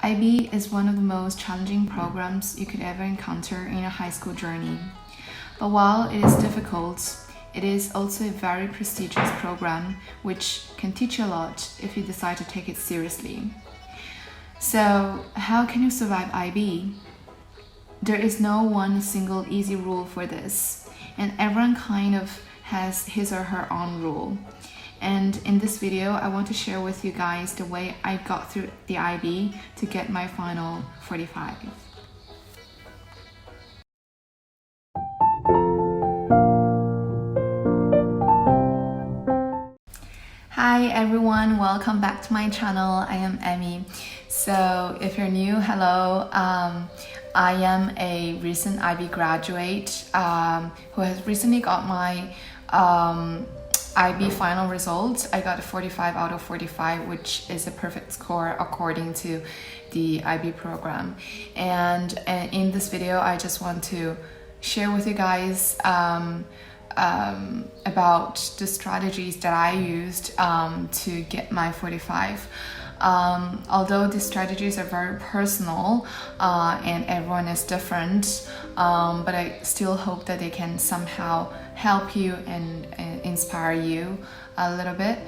IB is one of the most challenging programs you could ever encounter in a high school journey. But while it is difficult, it is also a very prestigious program which can teach you a lot if you decide to take it seriously. So, how can you survive IB? There is no one single easy rule for this, and everyone kind of has his or her own rule. And in this video, I want to share with you guys the way I got through the IB to get my final 45. Hi everyone, welcome back to my channel. I am Emmy. So if you're new, hello. I am a recent IB graduate who has recently got my IB final results. I got a 45 out of 45, which is a perfect score according to the IB program. And in this video, I just want to share with you guys about the strategies that I used to get my 45. Although the strategies are very personal and everyone is different, but I still hope that they can somehow help you and inspire you a little bit.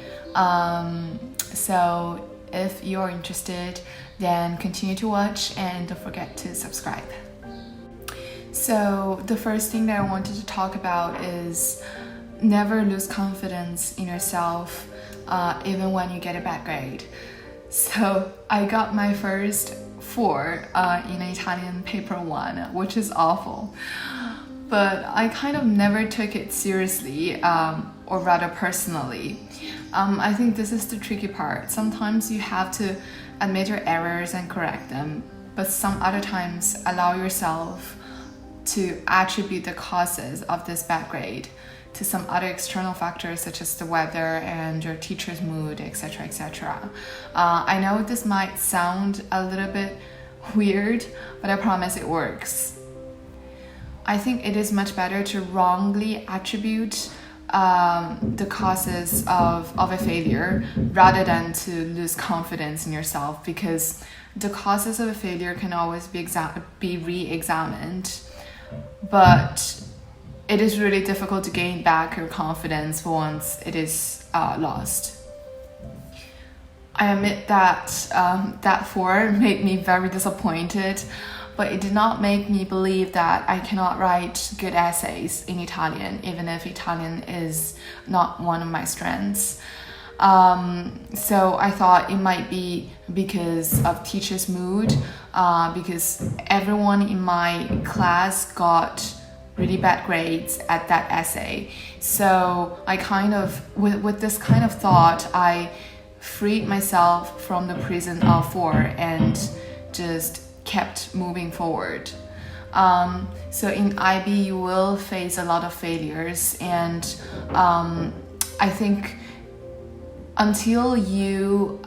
So if you're interested, then continue to watch and don't forget to subscribe. So the first thing that I wanted to talk about is never lose confidence in yourself, even when you get a bad grade. So I got my first 4 in Italian paper 1, which is awful. But I kind of never took it seriously, or rather personally. I think this is the tricky part. Sometimes you have to admit your errors and correct them, but some other times allow yourself to attribute the causes of this bad grade to some other external factors such as the weather and your teacher's mood, etc., etc. I know this might sound a little bit weird, but I promise it works. I think it is much better to wrongly attribute the causes of a failure rather than to lose confidence in yourself, because the causes of a failure can always be re-examined, but it is really difficult to gain back your confidence once it is lost. I admit that that 4 made me very disappointed, but it did not make me believe that I cannot write good essays in Italian, even if Italian is not one of my strengths. So I thought it might be because of teacher's mood, because everyone in my class got really bad grades at that essay. So I kind of, with this kind of thought, I freed myself from the prison of 4 and just kept moving forward. So in IB, you will face a lot of failures, and I think until you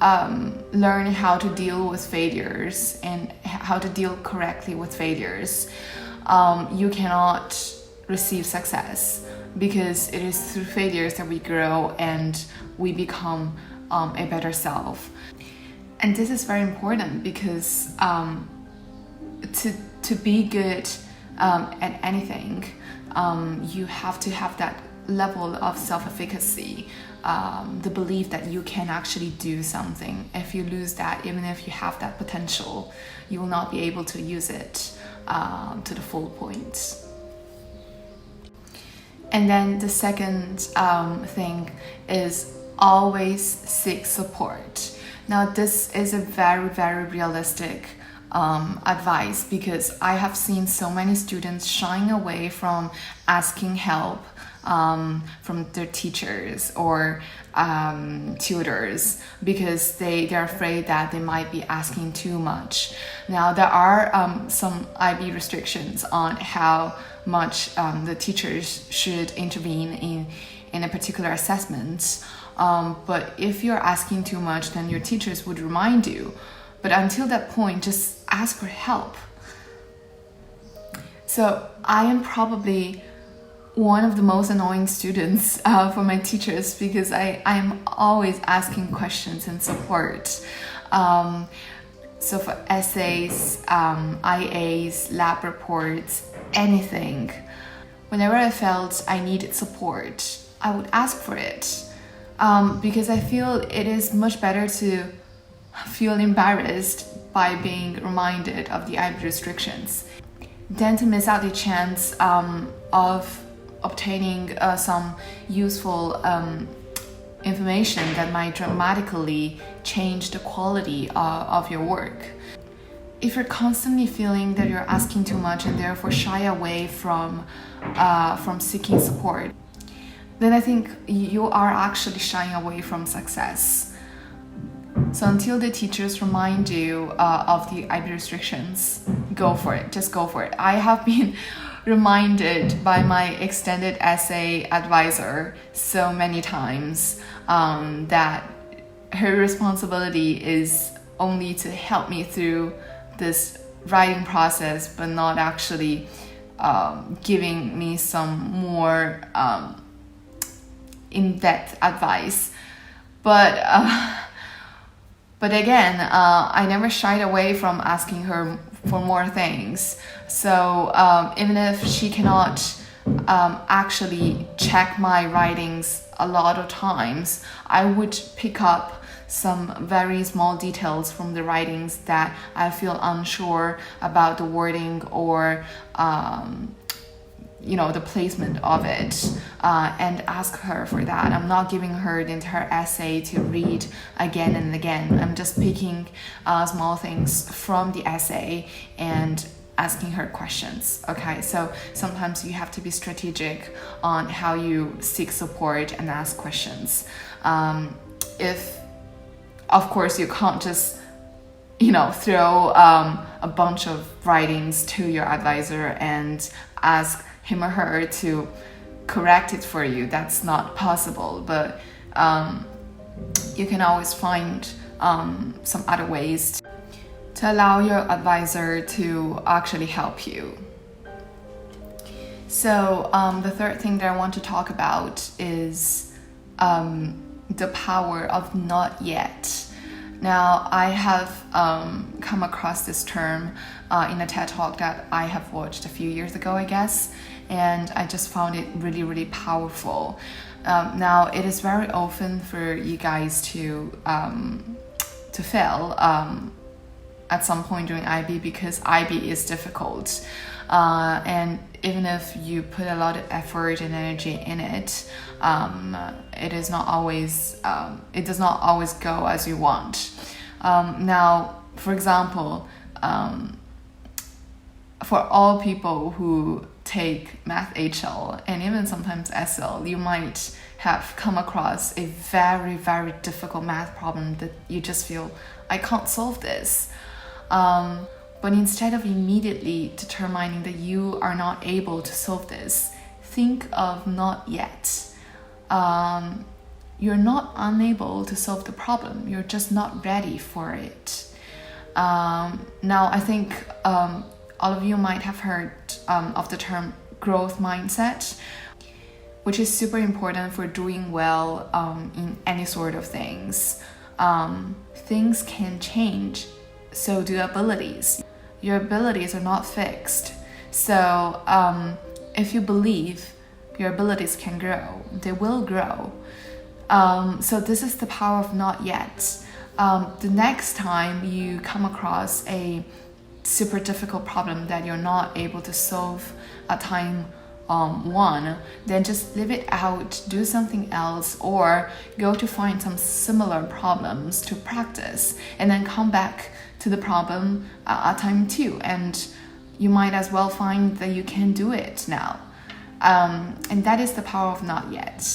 learn how to deal with failures and how to deal correctly with failures, you cannot receive success, because it is through failures that we grow and we become a better self. And this is very important because to be good at anything, you have to have that level of self-efficacy, the belief that you can actually do something. If you lose that, even if you have that potential, you will not be able to use it to the full point. And then the second thing is always seek support. Now this is a very, very realistic advice, because I have seen so many students shying away from asking help from their teachers or tutors, because they're afraid that they might be asking too much. Now there are some IB restrictions on how much the teachers should intervene in a particular assessment, but if you're asking too much, then your teachers would remind you. But until that point, just ask for help. So I am probably one of the most annoying students for my teachers, because I'm always asking questions and support. So for essays, IAs, lab reports, anything, whenever I felt I needed support, I would ask for it. Because I feel it is much better to feel embarrassed by being reminded of the IB restrictions than to miss out the chance of obtaining some useful information that might dramatically change the quality of your work. If you're constantly feeling that you're asking too much and therefore shy away from seeking support, then I think you are actually shying away from success. So until the teachers remind you of the IB restrictions, go for it. Just go for it. I have been reminded by my extended essay advisor so many times that her responsibility is only to help me through this writing process, but not actually giving me some more in-depth advice. But again, I never shied away from asking her for more things. So even if she cannot actually check my writings a lot of times, I would pick up some very small details from the writings that I feel unsure about the wording or the placement of it, and ask her for that. I'm not giving her the entire essay to read again and again. I'm just picking small things from the essay and asking her questions. Okay, so sometimes you have to be strategic on how you seek support and ask questions. If, of course, you can't just throw a bunch of writings to your advisor and ask him or her to correct it for you. That's not possible, but you can always find some other ways to allow your advisor to actually help you. So the third thing that I want to talk about is the power of not yet. Now, I have come across this term in a TED Talk that I have watched a few years ago, I guess, and I just found it really, really powerful. Now, it is very often for you guys to fail at some point during IB because IB is difficult. And even if you put a lot of effort and energy in it, it does not always go as you want. Now, for example, for all people who take Math HL and even sometimes SL, you might have come across a very, very difficult math problem that you just feel, I can't solve this. But instead of immediately determining that you are not able to solve this, think of not yet. You're not unable to solve the problem. You're just not ready for it. Now, I think all of you might have heard of the term growth mindset, which is super important for doing well in any sort of things. Things can change, so do abilities. Your abilities are not fixed. So if you believe your abilities can grow, they will grow. So this is the power of not yet. The next time you come across a super difficult problem that you're not able to solve at time one, then just leave it out, do something else, or go to find some similar problems to practice, and then come back to the problem at time two, and you might as well find that you can do it now. And that is the power of not yet.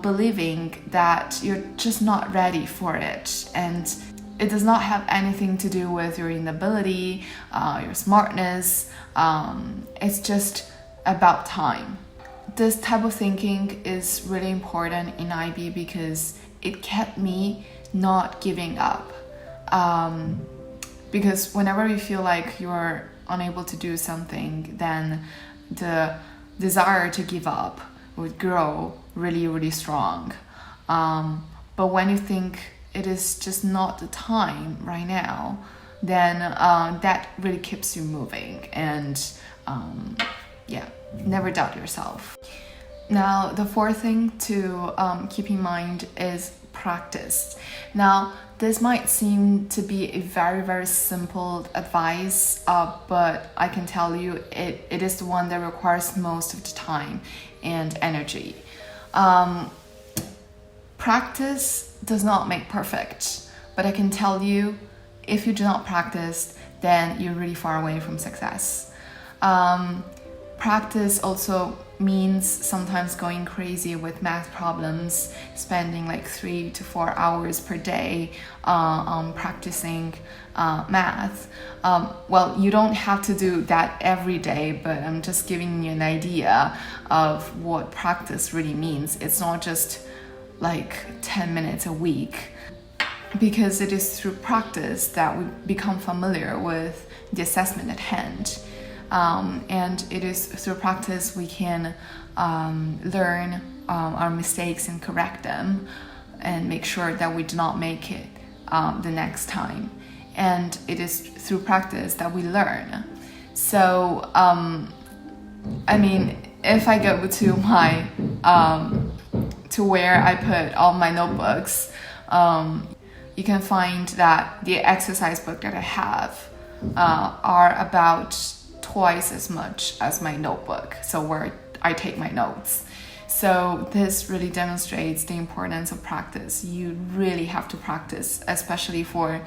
Believing that you're just not ready for it, and it does not have anything to do with your inability, your smartness. It's just about time. This type of thinking is really important in IB because it kept me not giving up. Because whenever you feel like you're unable to do something, then the desire to give up would grow really, really strong. But when you think it is just not the time right now, then that really keeps you moving. And never doubt yourself. Now, the fourth thing to keep in mind is practice. Now, this might seem to be a very, very simple advice, but I can tell you it is the one that requires most of the time and energy. Practice does not make perfect, but I can tell you, if you do not practice, then you're really far away from success. Practice also means sometimes going crazy with math problems, spending like 3 to 4 hours per day on practicing math. Well, you don't have to do that every day, but I'm just giving you an idea of what practice really means. It's not just like 10 minutes a week, because it is through practice that we become familiar with the assessment at hand. And it is through practice we can learn our mistakes and correct them and make sure that we do not make it the next time. And it is through practice that we learn. So, I mean, if I go to my to where I put all my notebooks, you can find that the exercise book that I have are about twice as much as my notebook, so where I take my notes. So this really demonstrates the importance of practice. You really have to practice, especially for,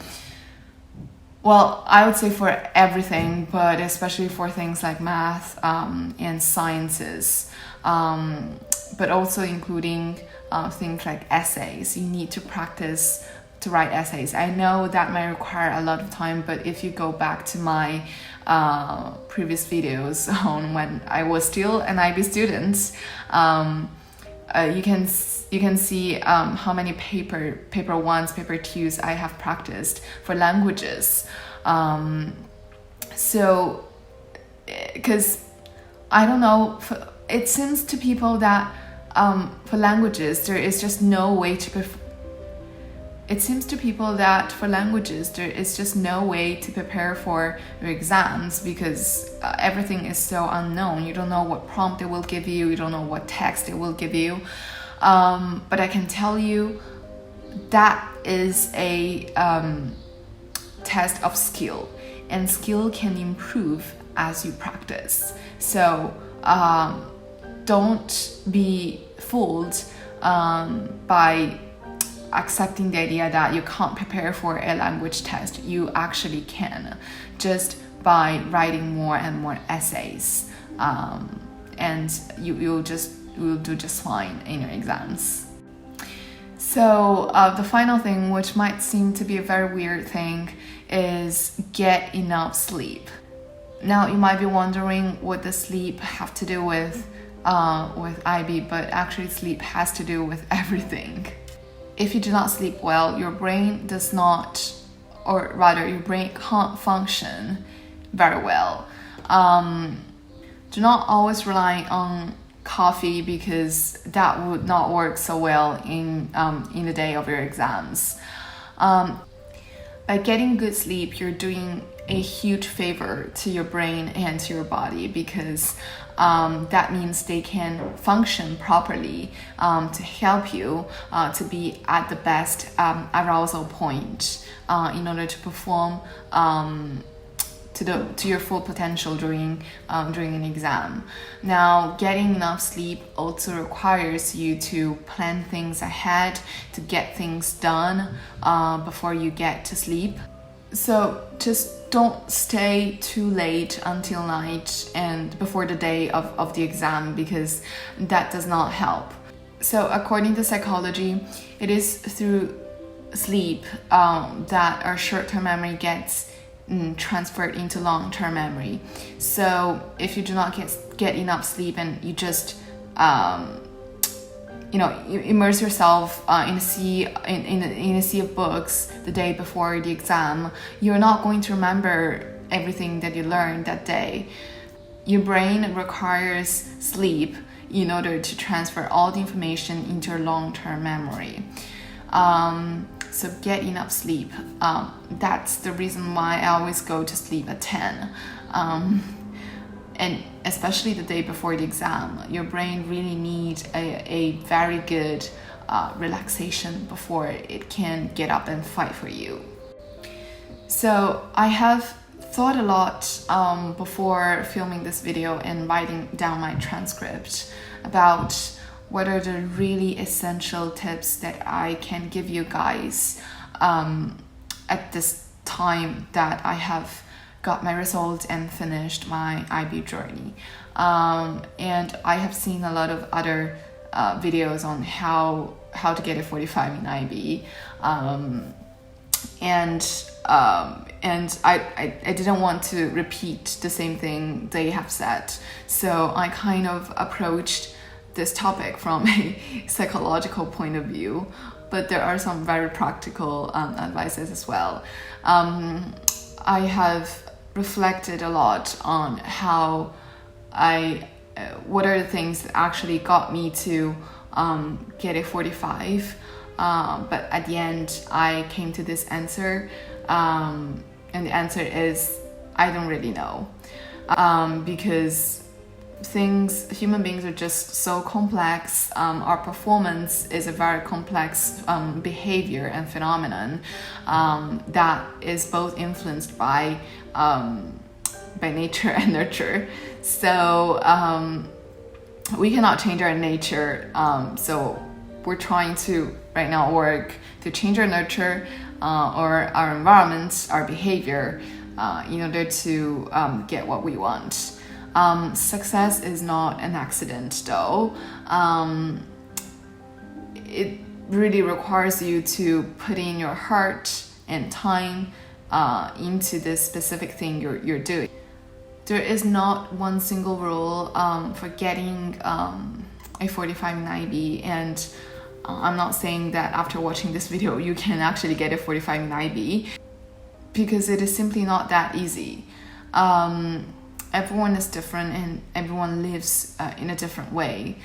well, I would say for everything, but especially for things like math and sciences, but also including things like essays. You need to practice to write essays. I know that might require a lot of time, but if you go back to my previous videos on when I was still an IB student, you can see how many paper 1s, paper 2s I have practiced for languages. So, because I don't know, it seems to people that for languages there is just no way to It seems to people that for languages, there is just no way to prepare for your exams, because everything is so unknown. You don't know what prompt it will give you. You don't know what text it will give you. But I can tell you that is a test of skill, and skill can improve as you practice. So don't be fooled by accepting the idea that you can't prepare for a language test. You actually can, just by writing more and more essays, and you'll do just fine in your exams. So the final thing, which might seem to be a very weird thing, is get enough sleep. Now you might be wondering what does sleep have to do with IB, but actually sleep has to do with everything. If you do not sleep well, your brain does not, or rather your brain can't function very well. Do not always rely on coffee, because that would not work so well in the day of your exams. By getting good sleep, you're doing a huge favor to your brain and to your body, because that means they can function properly to help you to be at the best arousal point in order to perform to your full potential during an exam. Now, getting enough sleep also requires you to plan things ahead, to get things done before you get to sleep. So just don't stay too late until night and before the day of the exam, because that does not help. So according to psychology, it is through sleep that our short-term memory gets transferred into long-term memory. So if you do not get enough sleep and you just you immerse yourself in a sea of books the day before the exam, you're not going to remember everything that you learned that day. Your brain requires sleep in order to transfer all the information into your long-term memory. So get enough sleep. That's the reason why I always go to sleep at 10. And especially the day before the exam, your brain really needs a very good relaxation before it can get up and fight for you. So I have thought a lot before filming this video and writing down my transcript about what are the really essential tips that I can give you guys at this time that I have got my results and finished my IB journey. And I have seen a lot of other videos on how to get a 45 in IB. And I didn't want to repeat the same thing they have said. So I kind of approached this topic from a psychological point of view, but there are some very practical advices as well. I have reflected a lot on what are the things that actually got me to get a 45. But at the end, I came to this answer, and the answer is I don't really know, because human beings are just so complex. Our performance is a very complex behavior and phenomenon that is both influenced by nature and nurture. So we cannot change our nature. So we're trying to right now work to change our nurture or our environment, our behavior, in order to get what we want. Success is not an accident though. It really requires you to put in your heart and time into this specific thing you're doing. There is not one single rule for getting a 45 in IB, and I'm not saying that after watching this video you can actually get a 45 in IB, because it is simply not that easy. Everyone is different and everyone lives in a different way.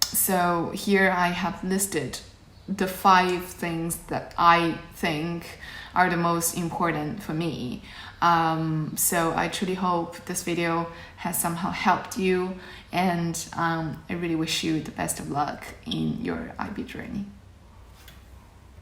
So here I have listed the 5 things that I think are the most important for me. So I truly hope this video has somehow helped you, and I really wish you the best of luck in your IB journey.